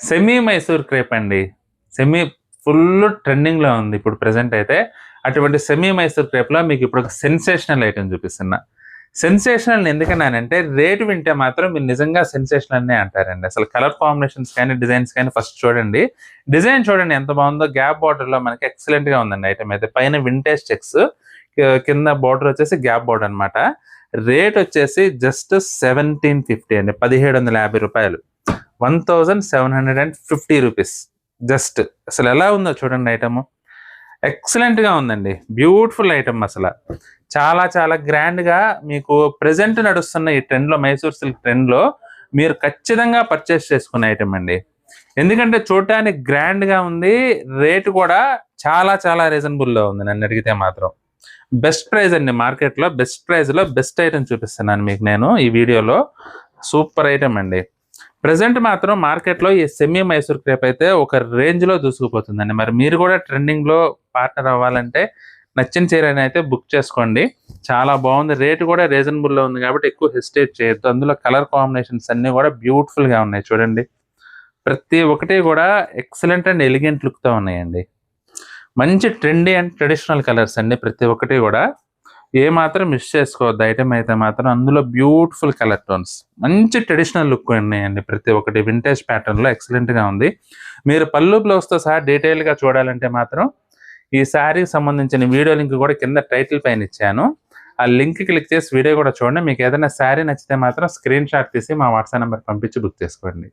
Semi Mysore crepe అండి. Semi full ట్రెండింగ్‌లో ఉంది ఇప్పుడు ప్రెజెంట్ అయితే. అటువంటి సెమీ మైసూర్ క్రేప్‌లో మీకు ఇప్పుడు ఒక సెన్సేషనల్ ఐటెమ్ చూపిస్తున్నా. సెన్సేషనల్ ఎందుకన్నానంటే రేట్ వింటే మాత్రం మీరు నిజంగా సెన్సేషనల్ అనే అంటారండి. అసలు కలర్ కాంబినేషన్స్ కానీ, డిజైన్స్ కానీ ఫస్ట్ చూడండి. డిజైన్ చూడండి ఎంత బాగుందో. గ్యాప్ బార్డర్‌లో మనకి ఎక్సలెంట్‌గా ఉందండి ఐటెమ్ అయితే. పైన వింటేజ్ చెక్స్ కింద బార్డర్ వచ్చేసి గ్యాప్ బార్డర్ అన్నమాట. రేట్ వచ్చేసి జస్ట్ 1750 అండి. రూ. 1750. 1750 రూపీస్ జస్ట్. అసలు ఎలా ఉందో చూడండి ఐటమ్. ఎక్సలెంట్‌గా ఉందండి. బ్యూటిఫుల్ ఐటమ్ అసల. చాలా చాలా గ్రాండ్‌గా మీకు ప్రెజెంట్ నడుస్తున్న ఈ ట్రెండ్‌లో మైసూర్ సిల్క్ ట్రెండ్‌లో మీరు ఖచ్చితంగా పర్చేస్ చేసుకునే ఐటమ్ అండి. ఎందుకంటే చూడటానికి గ్రాండ్‌గా ఉంది. రేట్ కూడా చాలా చాలా రీజనబుల్‌లో ఉంది నన్నడిగితే మాత్రం. బెస్ట్ ప్రైస్ అండి మార్కెట్‌లో. బెస్ట్ ప్రైస్‌లో బెస్ట్ ఐటమ్ చూపిస్తున్నాను మీకు నేను ఈ వీడియోలో. సూపర్ ఐటమ్ అండి. ప్రెజెంట్ మాత్రం మార్కెట్‌లో ఈ సెమీ మైసూర్ క్రేప్ అయితే ఒక రేంజ్‌లో దూసుకుపోతుందండి. మరి మీరు కూడా ట్రెండింగ్‌లో పార్ట్నర్ అవ్వాలంటే నచ్చిన చీరని అయితే బుక్ చేసుకోండి. చాలా బాగుంది. రేట్ కూడా రీజనబుల్‌లో ఉంది కాబట్టి ఎక్కువ హెసిటేట్ చేయొద్దు. అందులో కలర్ కాంబినేషన్స్ అన్నీ కూడా బ్యూటిఫుల్‌గా ఉన్నాయి చూడండి. ప్రతి ఒక్కటి కూడా ఎక్సలెంట్ అండ్ ఎలిగెంట్ లుక్‌తో ఉన్నాయండి. మంచి ట్రెండీ అండ్ ట్రెడిషనల్ కలర్స్ అండి ప్రతి ఒక్కటి కూడా. ఏ మాత్రం మిస్ చేసుకోవద్దు ఐటమ్ అయితే మాత్రం. అందులో బ్యూటిఫుల్ కలర్ టోన్స్. మంచి ట్రెడిషనల్ లుక్ ఉన్నాయండి ప్రతి ఒక్కటి. వింటేజ్ ప్యాటర్న్‌లో ఎక్సలెంట్‌గా ఉంది. మీరు పళ్ళు బ్లౌజ్‌తో సహా డీటెయిల్‌గా చూడాలంటే మాత్రం ఈ శారీకి సంబంధించిన వీడియో లింక్ కూడా కింద టైటిల్ పైన ఇచ్చాను. ఆ లింక్ క్లిక్ చేసి వీడియో కూడా చూడండి. మీకు ఏదైనా శారీ నచ్చితే మాత్రం స్క్రీన్ షాట్ తీసి మా వాట్సాప్ నంబర్ పంపించి బుక్ చేసుకోండి.